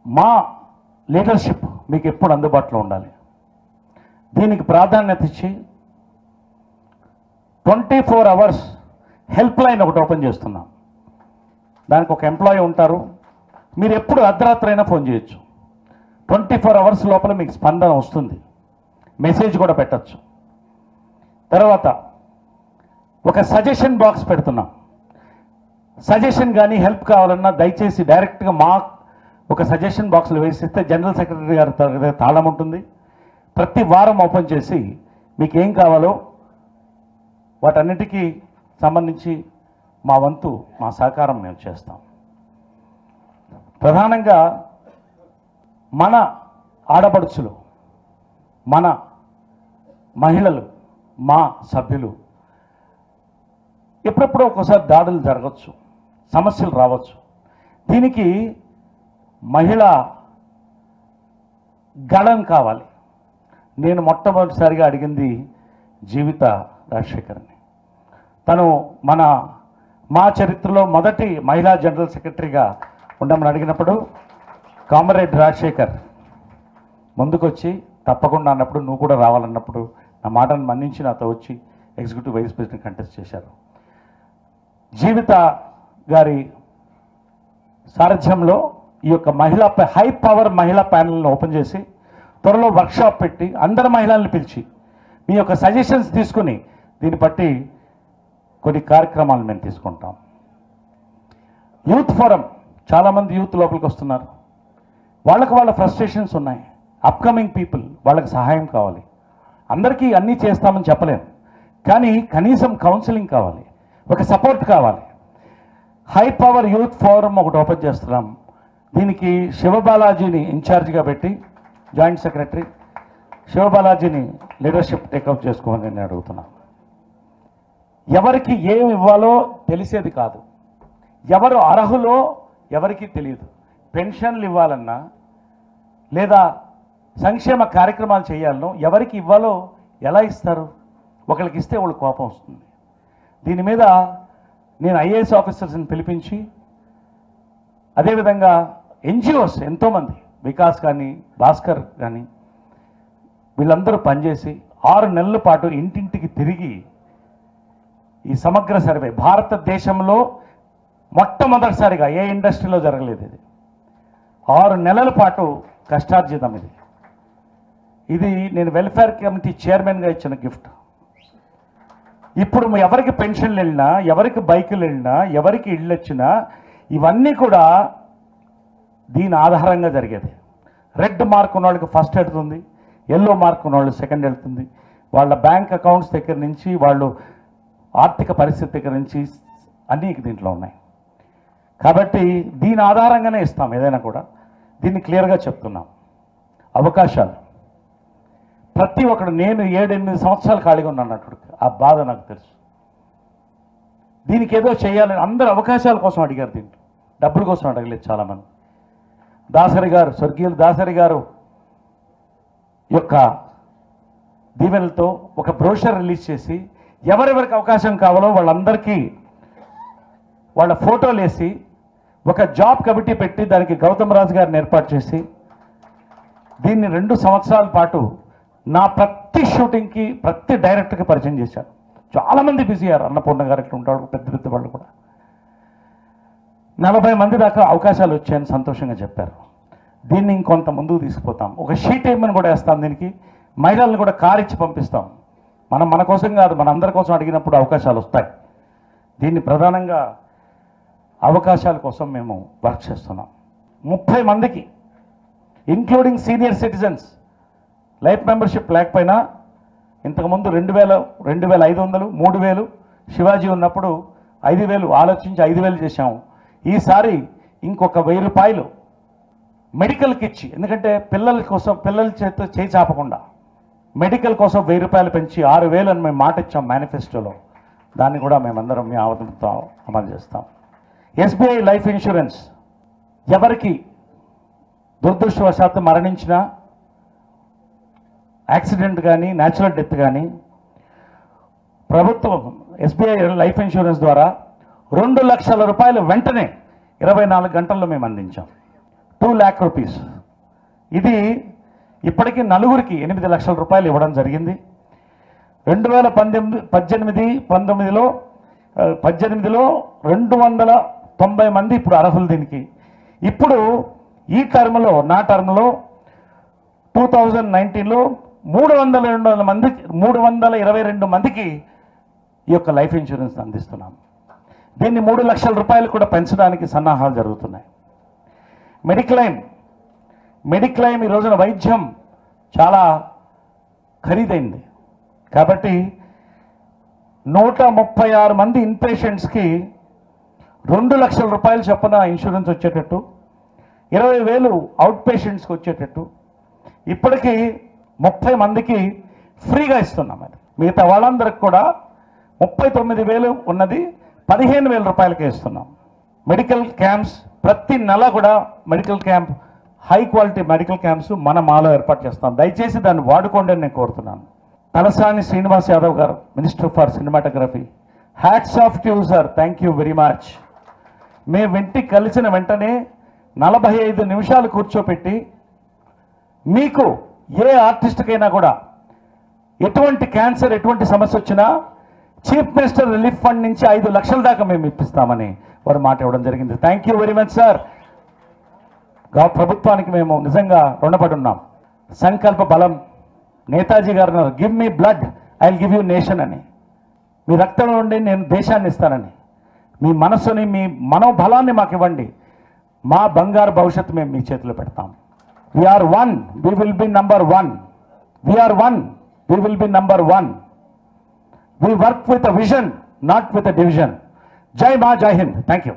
మా లీడర్షిప్ మీకు ఎప్పుడు అందుబాటులో ఉండాలి. దీనికి ప్రాధాన్యత ఇచ్చి 24 hours హెల్ప్ లైన్ ఒకటి ఓపెన్ చేస్తున్నాం. దానికి ఒక ఎంప్లాయీ ఉంటారు. మీరు ఎప్పుడు అర్ధరాత్రి అయినా ఫోన్ చేయొచ్చు. 24 hours లోపల మీకు స్పందన వస్తుంది. మెసేజ్ కూడా పెట్టచ్చు. తర్వాత ఒక సజెషన్ బాక్స్ పెడుతున్నాం. సజెషన్ కానీ హెల్ప్ కావాలన్నా దయచేసి డైరెక్ట్గా మా ఒక సజెషన్ బాక్స్లో వేసిస్తే జనరల్ సెక్రటరీ గారి తాళం ఉంటుంది. ప్రతి వారం ఓపెన్ చేసి మీకు ఏం కావాలో వాటన్నిటికీ సంబంధించి మా వంతు మా సహకారం మేము చేస్తాం. ప్రధానంగా మన ఆడపడుచులు, మన మహిళలు, మా సభ్యులు ఎప్పుడెప్పుడో ఒకసారి దాడులు జరగచ్చు, సమస్యలు రావచ్చు. దీనికి మహిళ గళం కావాలి. నేను మొట్టమొదటిసారిగా అడిగింది జీవిత రాజశేఖర్ని. తను మా చరిత్రలో మొదటి మహిళా జనరల్ సెక్రటరీగా ఉండమని అడిగినప్పుడు కామ్రేడ్ రాజశేఖర్ ముందుకొచ్చి తప్పకుండా అన్నప్పుడు, నువ్వు కూడా రావాలన్నప్పుడు నా మాటను మన్నించి నాతో వచ్చి ఎగ్జిక్యూటివ్ వైస్ ప్రెసిడెంట్ కంటెస్ట్ చేశారు. జీవిత గారి సారథ్యంలో ఈ యొక్క హై పవర్ మహిళా ప్యానెల్ని ఓపెన్ చేసి త్వరలో వర్క్షాప్ పెట్టి అందరు మహిళల్ని పిలిచి మీ యొక్క సజెషన్స్ తీసుకుని దీన్ని బట్టి కొన్ని కార్యక్రమాలు మేము తీసుకుంటాం. యూత్ ఫోరం, చాలామంది యూత్ లోపలికి వస్తున్నారు. వాళ్ళ ఫ్రస్ట్రేషన్స్ ఉన్నాయి. అప్కమింగ్ పీపుల్, వాళ్ళకి సహాయం కావాలి. అందరికీ అన్నీ చేస్తామని చెప్పలేము, కానీ కనీసం కౌన్సిలింగ్ కావాలి, ఒక సపోర్ట్ కావాలి. హై పవర్ యూత్ ఫోరం ఒకటి ఓపెన్ చేస్తున్నాం. దీనికి శివబాలాజీని ఇన్ఛార్జిగా పెట్టి, జాయింట్ సెక్రటరీ శివబాలాజీని లీడర్షిప్ టేకప్ చేసుకోమని నేను అడుగుతున్నాను. ఎవరికి ఏమి ఇవ్వాలో తెలిసేది కాదు, ఎవరు అర్హులో ఎవరికి తెలియదు. పెన్షన్లు ఇవ్వాలన్నా లేదా సంక్షేమ కార్యక్రమాలు చేయాలనో ఎవరికి ఇవ్వాలో ఎలా ఇస్తారు? ఒకరికి ఇస్తే వాళ్ళకి కోపం వస్తుంది. దీని మీద నేను ఐఏఎస్ ఆఫీసర్స్ని పిలిపించి, అదేవిధంగా ఎన్జిఓస్ ఎంతోమంది, వికాస్ కానీ భాస్కర్ కానీ, వీళ్ళందరూ పనిచేసి 6 నెలల పాటు ఇంటింటికి తిరిగి ఈ సమగ్ర సర్వే, భారతదేశంలో మొట్టమొదటిసారిగా ఏ ఇండస్ట్రీలో జరగలేదు ఇది. 6 నెలల పాటు కష్టార్జితం ఇది నేను వెల్ఫేర్ కమిటీ చైర్మన్గా ఇచ్చిన గిఫ్ట్. ఇప్పుడు ఎవరికి పెన్షన్లు వెళ్ళినా, ఎవరికి బైకులు వెళ్ళినా, ఎవరికి ఇళ్ళు వచ్చినా ఇవన్నీ కూడా దీని ఆధారంగా జరిగేది. రెడ్ మార్క్ ఉన్న వాళ్ళకి ఫస్ట్ వెళ్తుంది, ఎల్లో మార్క్ ఉన్న వాళ్ళు సెకండ్ వెళ్తుంది. వాళ్ళ బ్యాంక్ అకౌంట్స్ దగ్గర నుంచి, వాళ్ళు ఆర్థిక పరిస్థితి దగ్గర నుంచి అన్నీ దీంట్లో ఉన్నాయి. కాబట్టి దీని ఆధారంగానే ఇస్తాం ఏదైనా కూడా. దీన్ని క్లియర్గా చెప్తున్నాం. అవకాశాలు ప్రతి ఒక్కడు, నేను 7-8 సంవత్సరాలు ఖాళీగా ఉన్నాను, ఆ బాధ నాకు తెలుసు. దీనికి ఏదో చేయాలని అందరూ అవకాశాల కోసం అడిగారు, దీంట్లో డబ్బుల కోసం అడగలేదు చాలామంది. దాసరి గారు, స్వర్గీయులు దాసరి గారు యొక్క దీవెనలతో ఒక బ్రోషర్ రిలీజ్ చేసి ఎవరెవరికి అవకాశం కావాలో వాళ్ళందరికీ వాళ్ళ ఫోటోలు వేసి ఒక జాబ్ కమిటీ పెట్టి దానికి గౌతమ్ రాజు గారిని ఏర్పాటు చేసి దీన్ని 2 సంవత్సరాల పాటు నా ప్రతి షూటింగ్కి ప్రతి డైరెక్టర్కి పరిచయం చేశాను. చాలామంది బిజీ అయ్యారు. అన్నపూర్ణ గారు ఇట్లా ఉంటాడు, పెద్ద పెద్ద వాళ్ళు కూడా 40 మంది దాకా అవకాశాలు వచ్చాయని సంతోషంగా చెప్పారు. దీన్ని ఇంకొంత ముందుకు తీసుకుపోతాం. ఒక షీట్ ఏమని కూడా వేస్తాం. దీనికి మహిళలను కూడా కారు ఇచ్చి పంపిస్తాం. మన కోసం కాదు, మన అందరి కోసం అడిగినప్పుడు అవకాశాలు వస్తాయి. దీన్ని ప్రధానంగా అవకాశాల కోసం మేము వర్క్ చేస్తున్నాం. 30 మందికి including senior citizens life membership లేకపోయినా, ఇంతకుముందు 2000, 2500, 3000, శివాజీ ఉన్నప్పుడు 5000 ఆలోచించి 5000 చేశాము. ఈసారి ఇంకొక 1000 రూపాయలు మెడికల్కి ఇచ్చి, ఎందుకంటే పిల్లల చేత చేయి చాపకుండా మెడికల్ కోసం 1000 రూపాయలు పెంచి 6000 అని మేము మాట ఇచ్చాం మేనిఫెస్టోలో. దాన్ని కూడా మేమందరం మీ ఆవదంతో అమలు చేస్తాం. ఎస్బీఐ లైఫ్ ఇన్సూరెన్స్, ఎవరికి దురదృష్టవశాత్తు మరణించినా, యాక్సిడెంట్ కానీ న్యాచురల్ డెత్ కానీ, ప్రభుత్వం ఎస్బీఐ లైఫ్ ఇన్సూరెన్స్ ద్వారా 2 లక్షల రూపాయలు వెంటనే 24 గంటల్లో మేము అందించాం. 2 lakh రూపీస్. ఇది ఇప్పటికీ నలుగురికి 8 లక్షల రూపాయలు ఇవ్వడం జరిగింది. 2018-19లో 290 మంది ఇప్పుడు అర్హులు దీనికి. ఇప్పుడు ఈ టర్మ్లో, నా టర్మ్లో 2019లో 322 మందికి ఈ యొక్క లైఫ్ ఇన్సూరెన్స్ అందిస్తున్నాం. దీన్ని 3 లక్షల రూపాయలు కూడా పెంచడానికి సన్నాహాలు జరుగుతున్నాయి. మెడిక్లైమ్ ఈ రోజున వైద్యం చాలా ఖరీదైంది కాబట్టి 136 మంది ఇన్పేషెంట్స్కి 2 లక్షల రూపాయలు చొప్పున ఇన్సూరెన్స్ వచ్చేటట్టు, 20,000 అవుట్ పేషెంట్స్కి వచ్చేటట్టు ఇప్పటికీ 30 మందికి ఫ్రీగా ఇస్తున్నాం. అది మిగతా వాళ్ళందరికి కూడా 39,000 ఉన్నది 15,000 రూపాయలకే ఇస్తున్నాం. మెడికల్ క్యాంప్స్ ప్రతి నెల కూడా medical camp, high quality medical camps మన మాలో ఏర్పాటు చేస్తాం. దయచేసి దాన్ని వాడుకోండి అని నేను కోరుతున్నాను. తలసాని శ్రీనివాస్ యాదవ్ గారు, minister for cinematography, hats off to you sir, thank you very much. మేము ఇంటికి కలిసిన వెంటనే 45 నిమిషాలు కూర్చోపెట్టి మీకు ఏ ఆర్టిస్ట్కైనా కూడా ఎటువంటి క్యాన్సర్, ఎటువంటి సమస్య వచ్చినా చీఫ్ మినిస్టర్ రిలీఫ్ ఫండ్ నుంచి 5 లక్షల దాకా మేము ఇప్పిస్తామని వారు మాట ఇవ్వడం జరిగింది. Thank you very much sir. ప్రభుత్వానికి మేము నిజంగా రుణపడి ఉన్నాం. సంకల్ప బలం, నేతాజీ గారు అన్నారు, give me blood I will give you nation అని. మీ రక్తం నుండి నేను దేశాన్ని ఇస్తానని. మీ మనస్సుని, మీ మనోబలాన్ని మాకు ఇవ్వండి. మా బంగారు భవిష్యత్తు మేము మీ చేతిలో పెడతాం. We are one, we will be number 1. We are one, we will be number 1. We work with a vision, not with a division. జై మా, జై హింద్. Thank you.